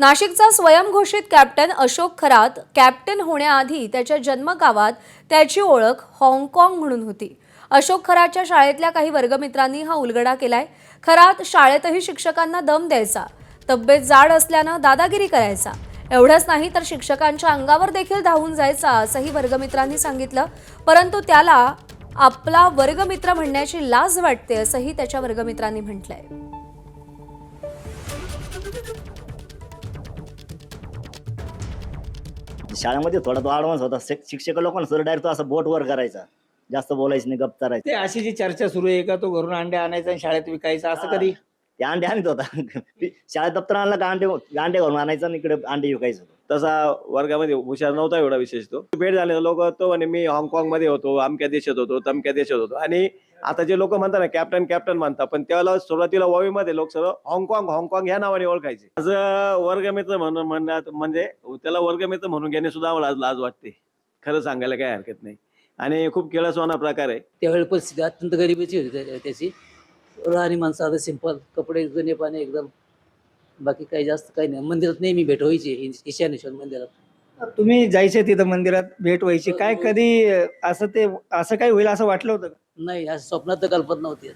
नाशिकचा स्वयंघोषित captain Ashok Kharat captain होण्याआधी त्याच्या जन्मगावात त्याची ओळख हाँगकाँग म्हणून होती. अशोक खरातच्या शाळेतल्या काही वर्गमित्रांनी हा उलगडा केलाय. खरात शाळेतही शिक्षकांना दम द्यायचा, तब्येत जाड असल्यानं दादागिरी करायचा. एवढंच नाही तर शिक्षकांच्या अंगावर देखील धावून जायचा असंही वर्गमित्रांनी सांगितलं. परंतु त्याला आपला वर्गमित्र म्हणण्याची लाज वाटते असंही त्याच्या वर्गमित्रांनी म्हटलंय. शाळेमध्ये थोडा तो ॲडव्हान्स होता. शिक्षक लोकांना सर डायरेक्ट असं बोट वर करायचा, जास्त बोलायचं नाही, गप्प करायचं. ते अशी जी चर्चा सुरू आहे का तो घरून अंडे आणायचा आणि शाळेत विकायचा असं कधी? ते अंडे आणत होता. शाळेत दप्तर आणलं का अंडे घरून आणायचं आणि इकडे अंडे विकायचं. तसा वर्गामध्ये हुशार नव्हता एवढा विशेष तो. भेट झालेला लोक तो म्हणे मी हाँगकाँग मध्ये होतो, अमक्या देशात होतो, तमक्या देशात होतो. आणि आता जे लोक म्हणतात ना कॅप्टन कॅप्टन म्हणतात, पण त्यावेळेला सुरुवातीला वावीमध्ये लोक सर्व हाँगकाँग हाँगकाँग ह्या नावाने ओळखायचे. आज वर्गमित्र म्हणून म्हणण्यात म्हणजे त्याला वर्गमित्र म्हणून घेणे सुद्धा आम्हाला आज लाज वाटते. खरं सांगायला काही हरकत नाही. आणि खूप किळसवाना प्रकार आहे. त्यावेळी परिस्थिती अत्यंत गरिबीची होती त्याची. राहणीमान साधं सिंपल, कपडे जुने पाने एकदम, बाकी काही जास्त काही नाही. मंदिरात नेहमी भेट व्हायची, ईशानेश्वर मंदिरात. तुम्ही जायचे तिथं मंदिरात भेट व्हायची, काय कधी असं काही होईल असं वाटलं होतं का? नाही, असं स्वप्नात तर कल्पना नव्हती.